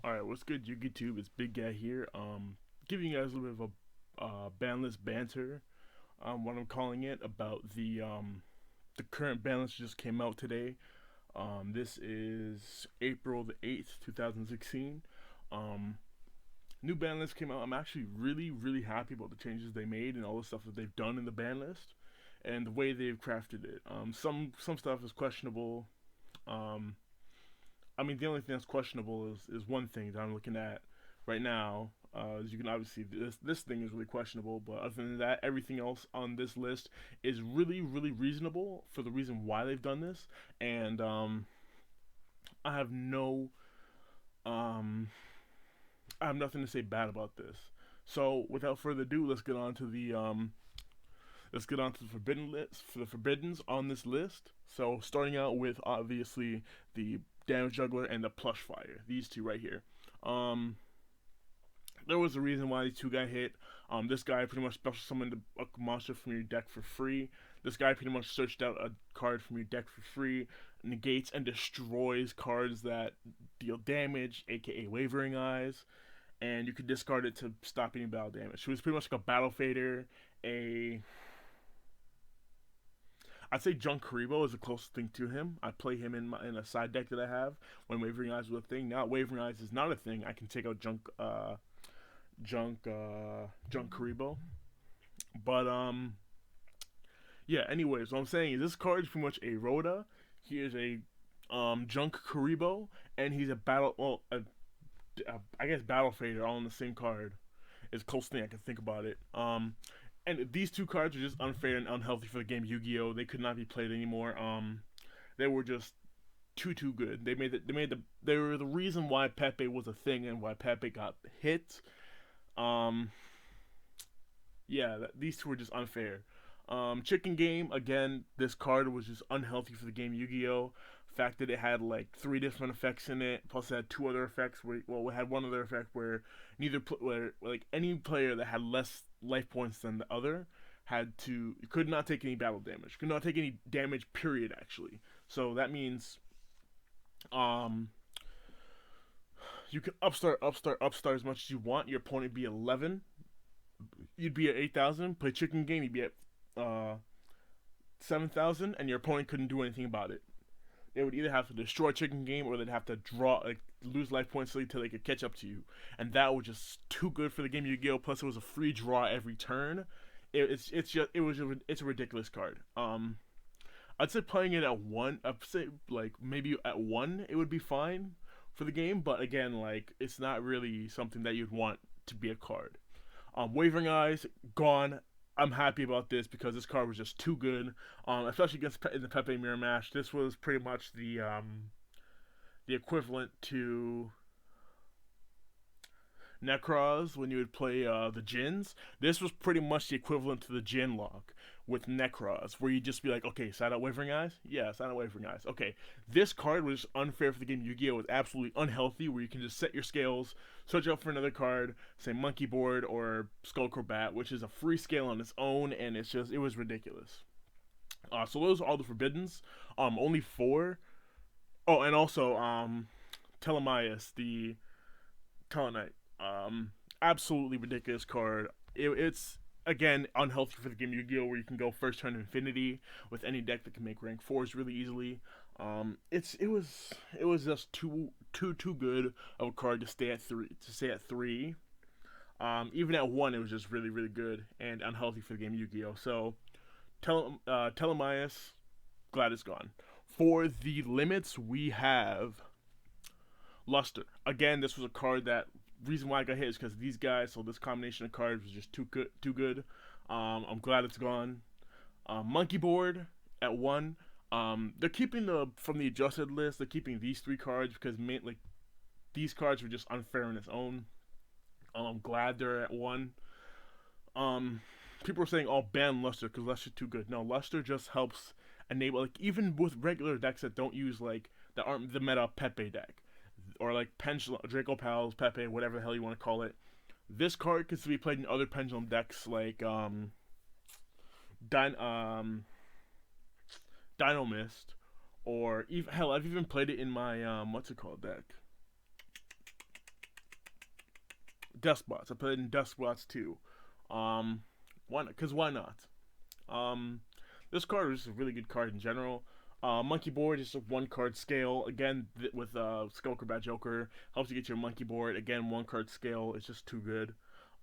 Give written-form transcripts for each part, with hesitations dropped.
Alright, what's good, YouTube? It's Big Guy here. Giving you guys a little bit of a Banlist banter. What I'm calling it about the current Banlist just came out today. This is April the 8th, 2016. Um, New Banlist came out. I'm actually really happy about the changes they made and all the stuff that they've done in the Banlist and the way they've crafted it. Some stuff is questionable. Um, I mean, the only thing that's questionable is one thing that I'm looking at right now. As you can obviously, this thing is really questionable, but other than that, everything else on this list is really reasonable for the reason why they've done this, and I have no, um, I have nothing to say bad about this. So without further ado, let's get on to the forbidden list for the forbiddens on this list. So starting out with obviously the damage juggler and the plush fire. These two right here. Um, there was a reason why these two got hit. This guy pretty much special summoned a monster from your deck for free. This guy pretty much searched out a card from your deck for free, negates and destroys cards that deal damage, aka Wavering Eyes, and you could discard it to stop any battle damage. She was pretty much like a battle fader, a I'd say Junk Karibo is the closest thing to him. I play him in a side deck that I have when Wavering Eyes was a thing. Now Wavering Eyes is not a thing. I can take out Junk Karibo. But yeah. Anyways, what I'm saying is this card is pretty much a Rhoda. He is a Junk Karibo, and he's a I guess Battle Fader all in the same card. Is the closest thing I can think about it. And these two cards are just unfair and unhealthy for the game Yu-Gi-Oh. They could not be played anymore. They were just too good. They were the reason why Pepe was a thing and why Pepe got hit. Um, yeah, these two were just unfair. Chicken Game, again, this card was just unhealthy for the game Yu-Gi-Oh. Fact that it had like three different effects in it, plus it had two other effects. It had one other effect where where like any player that had less life points than the other could not take any battle damage, could not take any damage. Period. Actually, so that means um you can upstart as much as you want. Your opponent would be 11, you'd be at 8,000. Play Chicken Game, you'd be at 7,000, and your opponent couldn't do anything about it. They would either have to destroy Chicken Game or they'd have to lose life points until they could catch up to you, and that was just too good for the game Yu-Gi-Oh. Plus, it was a free draw every turn. It's a ridiculous card. I'd say playing it at one. I'd say like maybe at one it would be fine for the game, but again, like it's not really something that you'd want to be a card. Wavering Eyes gone. I'm happy about this because this card was just too good. Especially against in the Pepe Mirror Match. This was pretty much the equivalent to Necros when you would play the Jins. This was pretty much the equivalent to the Jin lock with Necros, where you just be like, okay, side out Wavering Eyes? Yeah, side out Wavering Eyes. Okay, this card was unfair for the game Yu-Gi-Oh! It was absolutely unhealthy, where you can just set your scales, search out for another card, say Monkey Board or Skull Crobat, which is a free scale on its own, and it was ridiculous. So those are all the forbiddens. Only four. Oh, and also Telemias, the Telenite. Absolutely ridiculous card. It's again unhealthy for the game Yu-Gi-Oh, where you can go first turn Infinity with any deck that can make rank fours really easily. It was just too good of a card to stay at three. Even at one, it was just really good and unhealthy for the game Yu-Gi-Oh. So Telemias, glad it's gone. For the limits, we have Luster. Again, this was a card that reason why I got hit is because these guys. So this combination of cards was just too good. I'm glad it's gone. Monkey Board at one. They're keeping from the adjusted list. They're keeping these three cards because these cards were just unfair on its own. I'm glad they're at one. People are saying, "Oh, ban Luster because Luster's too good." No, Luster just helps enable even with regular decks that don't use that aren't the meta Pepe deck or like Pendulum, Draco Pals, Pepe, whatever the hell you want to call it. This card could be played in other Pendulum decks like Dyn- um, Dino Mist, or even hell, I've even played it in my what's it called deck? Despots. I played in Despots too. Um, why not? Cause why not? Um, this card is a really good card in general. Monkey board is a one card scale. Again, with Skulker Bad Joker helps you get your monkey board. Again, one card scale. It's just too good.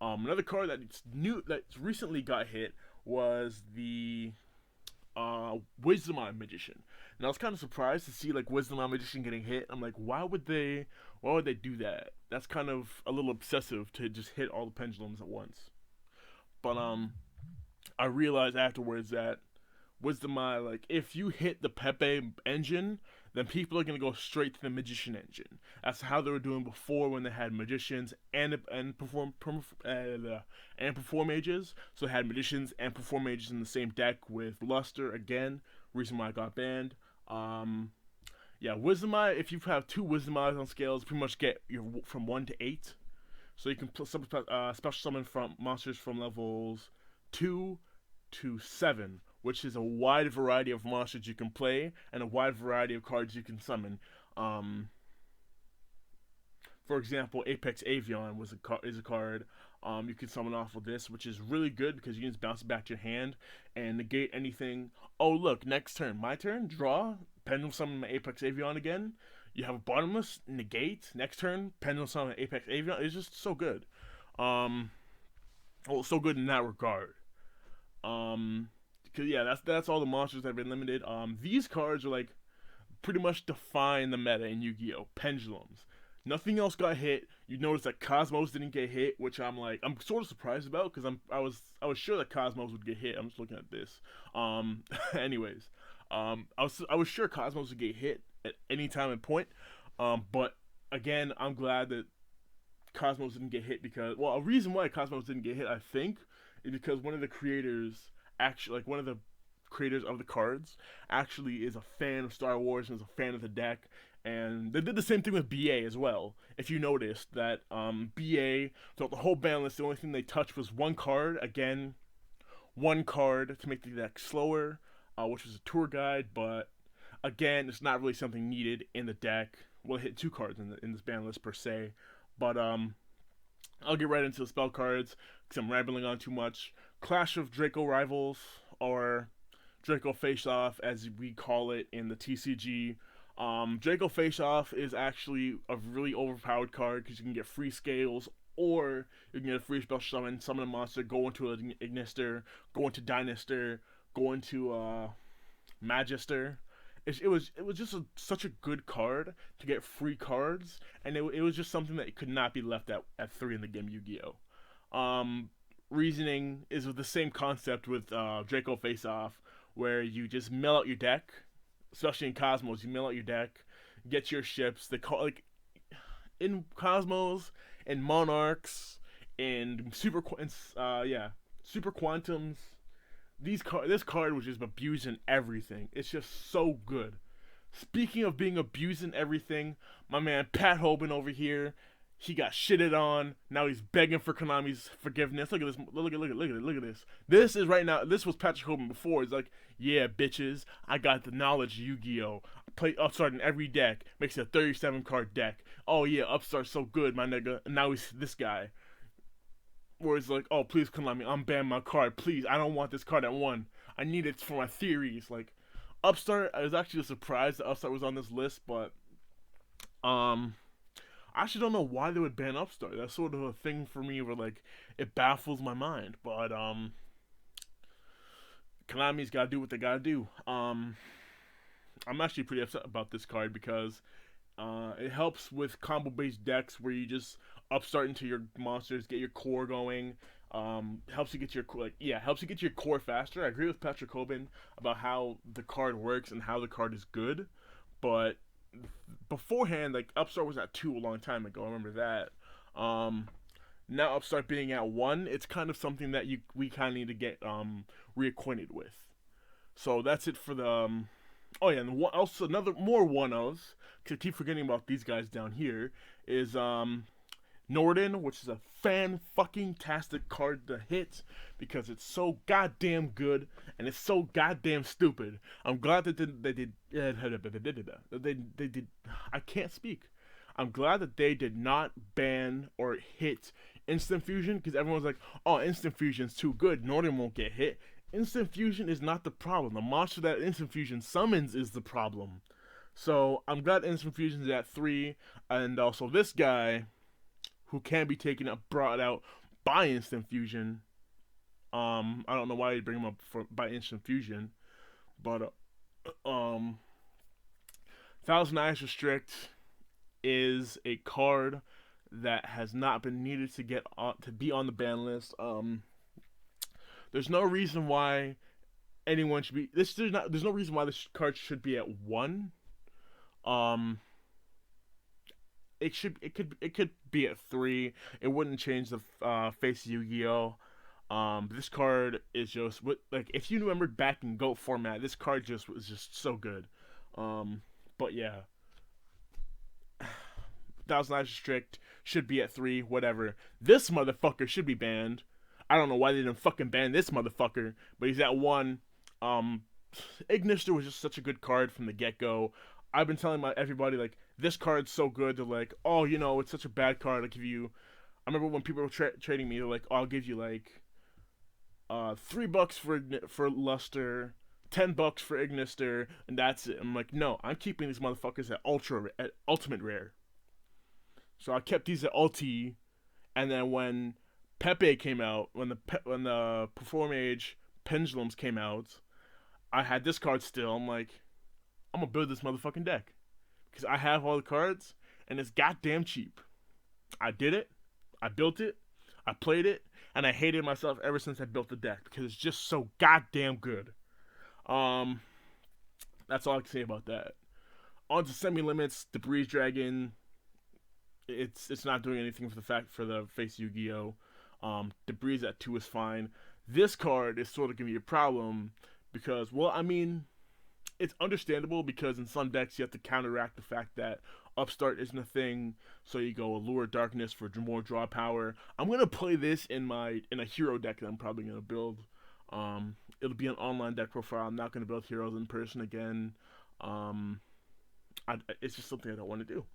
Another card that's new that recently got hit was the Wisdom Eye Magician. And I was kind of surprised to see like Wisdom Eye Magician getting hit. I'm like, why would they do that? That's kind of a little obsessive to just hit all the pendulums at once. But I realized afterwards that Wisdom Eye, like if you hit the Pepe engine, then people are gonna go straight to the Magician engine. That's how they were doing before when they had magicians and perform mages. So they had magicians and perform mages in the same deck with Luster again. Reason why I got banned. Yeah, Wisdom Eye. If you have two Wisdom Eyes on scales, pretty much get your from 1 to 8. So you can special summon from monsters from levels 2 to 7, which is a wide variety of monsters you can play and a wide variety of cards you can summon. For example, Apex Avion is a card you can summon off of this, which is really good because you can just bounce it back to your hand and negate anything. Oh look, next turn, my turn, draw, pendulum summon my Apex Avion again. You have a bottomless, negate, next turn, pendulum summon Apex Avion. It's just so good. Well, so good in that regard. Cause yeah, that's all the monsters that have been limited. These cards are like pretty much define the meta in Yu-Gi-Oh! Pendulums. Nothing else got hit. You notice that Cosmos didn't get hit, which I'm sort of surprised about because I was sure that Cosmos would get hit. I'm just looking at this. Anyways, I was sure Cosmos would get hit at any time and point. But again, I'm glad that Cosmos didn't get hit because a reason why Cosmos didn't get hit, I think, is because one of the creators one of the creators of the cards actually is a fan of Star Wars and is a fan of the deck, and they did the same thing with BA as well. If you noticed that BA throughout the whole ban list, the only thing they touched was one card. Again, one card to make the deck slower, which was a tour guide, but again, it's not really something needed in the deck. Well, it hit two cards in this ban list per se, but I'll get right into the spell cards because I'm rambling on too much. Clash of Draco Rivals, or Draco Face Off as we call it in the TCG. Draco Face Off is actually a really overpowered card because you can get free scales, or you can get a free special summon a monster, go into an Ignister, go into Dynaster, go into Magister. It was just such a good card to get free cards, and it was just something that could not be left at 3 in the game Yu-Gi-Oh! Reasoning is with the same concept with Draco Face Off, where you just mill out your deck, especially in Cosmos. You mill out your deck, get your ships. In Cosmos, in Monarchs, in Super Quantums. This card was just abused in everything. It's just so good. Speaking of being abused in everything, my man Pat Hoban over here, he got shitted on. Now he's begging for Konami's forgiveness. Look at this. Look at this. This is right now. This was Patrick Hoban before. He's like, yeah, bitches, I got the knowledge Yu-Gi-Oh! Play Upstart in every deck. Makes it a 37 card deck. Oh yeah, Upstart's so good, my nigga. And now he's this guy. Where it's like, oh, please, Konami, unban my card. Please, I don't want this card at 1. I need it for my theories. Like, Upstart, I was actually surprised that Upstart was on this list, but, I actually don't know why they would ban Upstart. That's sort of a thing for me where, like, it baffles my mind. But, Konami's gotta do what they gotta do. I'm actually pretty upset about this card because, it helps with combo-based decks where you just upstart into your monsters, get your core going. Helps you get your core faster. I agree with Patrick Hoban about how the card works and how the card is good, but beforehand, like Upstart was at 2 a long time ago. I remember that. Now Upstart being at 1, it's kind of something that we kind of need to get reacquainted with. So that's it for the. Oh yeah, and also another more one-ofs, because I keep forgetting about these guys down here, is Norden, which is a fan-fucking-tastic card to hit, because it's so goddamn good, and it's so goddamn stupid. I'm glad that they did, I can't speak. I'm glad that they did not ban or hit instant fusion, because everyone's like, oh, instant fusion's too good, Northern won't get hit. Instant fusion is not the problem. The monster that instant fusion summons is the problem. So I'm glad instant fusion is at 3, and also this guy who can be taken up brought out by instant fusion. I don't know why you bring him up by instant fusion, but Thousand Eyes Restrict is a card that has not been needed to get on, to be on the ban list. There's no reason why anyone should be this. There's no reason why this card should be at 1. Um, it could be at 3. It wouldn't change the face of Yu-Gi-Oh. This card is just like, if you remember back in GOAT format, this card just was just so good. But yeah, Thousand Eyes Restrict should be at 3. Whatever. This motherfucker should be banned. I don't know why they didn't fucking ban this motherfucker, but he's at 1. Ignister was just such a good card from the get go. I've been telling everybody, like, this card's so good. They're like, oh, you know, it's such a bad card. I'll give you. I remember when people were trading me, they're like, oh, I'll give you like $3 for Luster, $10 for Ignister, and that's it. I'm like, no, I'm keeping these motherfuckers at ultimate rare. So I kept these at ulti, and then when Pepe came out, when the Perform Age Pendulums came out, I had this card still. I'm like, I'm gonna build this motherfucking deck because I have all the cards, and it's goddamn cheap. I did it. I built it. I played it, and I hated myself ever since I built the deck because it's just so goddamn good. That's all I can say about that. On to semi limits, the Breeze Dragon. It's not doing anything for the face Yu-Gi-Oh. The Breeze at 2 is fine. This card is sort of gonna be a problem because, well, I mean, it's understandable because in some decks you have to counteract the fact that Upstart isn't a thing, so you go Allure Darkness for more draw power. I'm gonna play this in a hero deck that I'm probably gonna build. It'll be an online deck profile. I'm not gonna build heroes in person again. It's just something I don't want to do.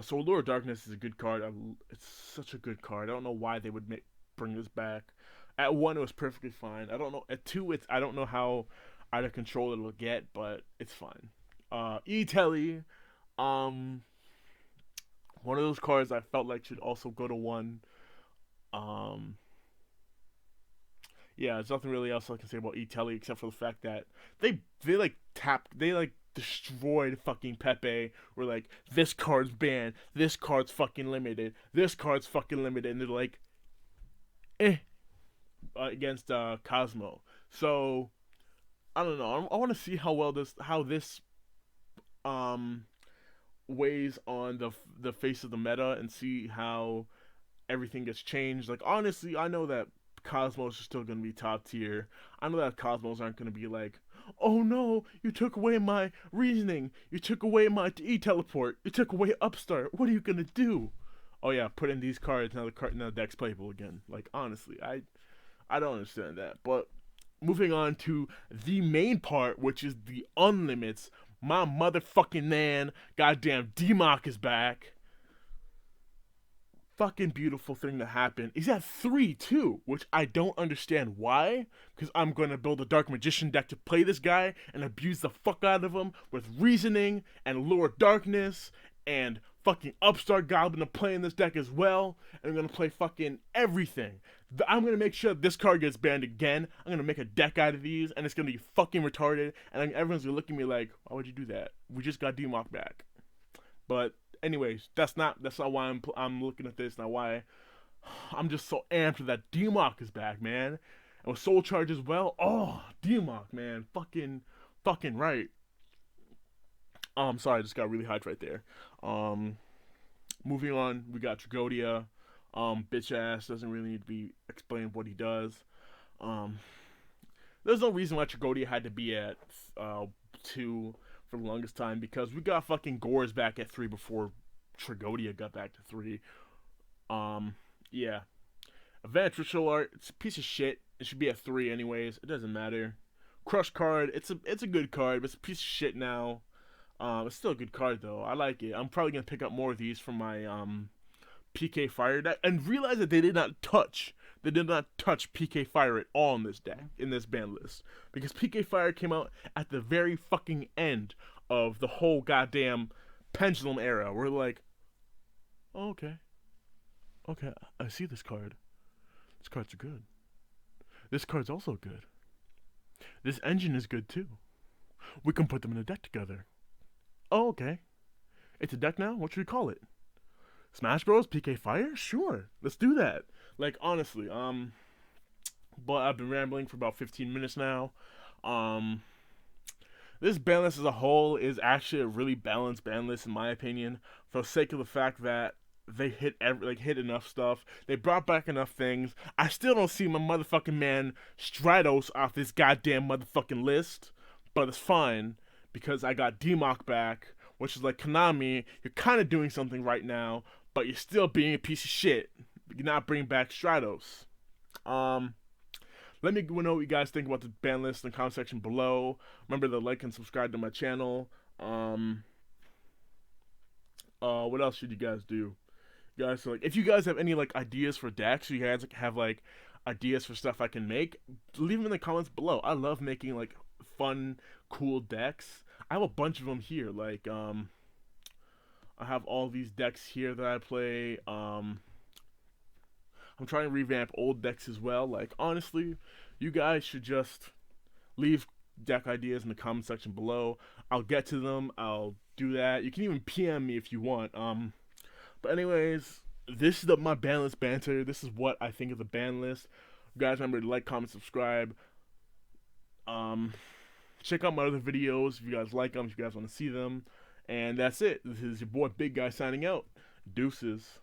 So Allure Darkness is a good card. It's such a good card. I don't know why they would bring this back. At 1, it was perfectly fine. I don't know. At 2, I don't know how out of control it'll get, but it's fine. E-Telly, one of those cards I felt like should also go to 1. Yeah, there's nothing really else I can say about E-Telly except for the fact that they destroyed fucking Pepe. We're like, this card's banned, this card's fucking limited, this card's fucking limited, and they're like, against Cosmo. So I don't know. I want to see how this weighs on the face of the meta and see how everything gets changed. Like, honestly, I know that Cosmos are still going to be top tier. I know that Cosmos aren't going to be like, oh no, you took away my reasoning, you took away my E-Teleport, you took away Upstart, what are you going to do? Oh yeah, put in these cards, now the deck's playable again. Like, honestly, I don't understand that. But moving on to the main part, which is the unlimits. My motherfucking man, goddamn DMAC is back. Fucking beautiful thing to happen. He's at 3 too, which I don't understand why. Because I'm going to build a Dark Magician deck to play this guy and abuse the fuck out of him with reasoning and Lure Darkness and fucking Upstart Goblin to play in this deck as well. And I'm going to play fucking everything. I'm going to make sure this card gets banned again. I'm going to make a deck out of these and it's going to be fucking retarded. And everyone's going to look at me like, why would you do that? We just got DMAC back. But anyways, that's not why I'm looking at this. Not why I'm just so amped that DMAC is back, man. And with Soul Charge as well. Oh, DMAC, man, fucking right. Sorry, I just got really hyped right there. Moving on, we got Tragodia. Bitch ass doesn't really need to be explained what he does. There's no reason why Tragodia had to be at 2 for the longest time because we got fucking Gores back at 3 before Tragodia got back to 3. Yeah. Advanced Ritual Art, it's a piece of shit. It should be at 3 anyways. It doesn't matter. Crush card, it's a good card, but it's a piece of shit now. It's still a good card though. I like it. I'm probably gonna pick up more of these from my PK Fire deck, and realize that they did not touch PK Fire at all in this deck, in this ban list, because PK Fire came out at the very fucking end of the whole goddamn Pendulum era. We're like, oh, okay, okay, I see this card. This card's good. This card's also good. This engine is good too. We can put them in a deck together. Oh, okay. It's a deck now? What should we call it? Smash Bros. PK Fire? Sure. Let's do that. Like, honestly, but I've been rambling for about 15 minutes now. Um, this ban list as a whole is actually a really balanced ban list in my opinion, for the sake of the fact that they hit enough stuff. They brought back enough things. I still don't see my motherfucking man Stratos off this goddamn motherfucking list, but it's fine because I got DMAC back, which is like, Konami, you're kind of doing something right now, but you're still being a piece of shit. You're not bringing back Stratos. Let me know what you guys think about the ban list in the comment section below. Remember to like and subscribe to my channel. What else should you guys do? Guys, so, like, if you guys have any like ideas for decks, you guys have like ideas for stuff I can make, leave them in the comments below. I love making like fun, cool decks. I have a bunch of them here. Like, I have all these decks here that I play. I'm trying to revamp old decks as well. Like, honestly, you guys should just leave deck ideas in the comment section below. I'll get to them. I'll do that. You can even PM me if you want. But anyways, this is my ban list banter. This is what I think of the ban list. Guys, remember to like, comment, subscribe. Check out my other videos if you guys like them, if you guys want to see them. And that's it. This is your boy Big Guy signing out. Deuces.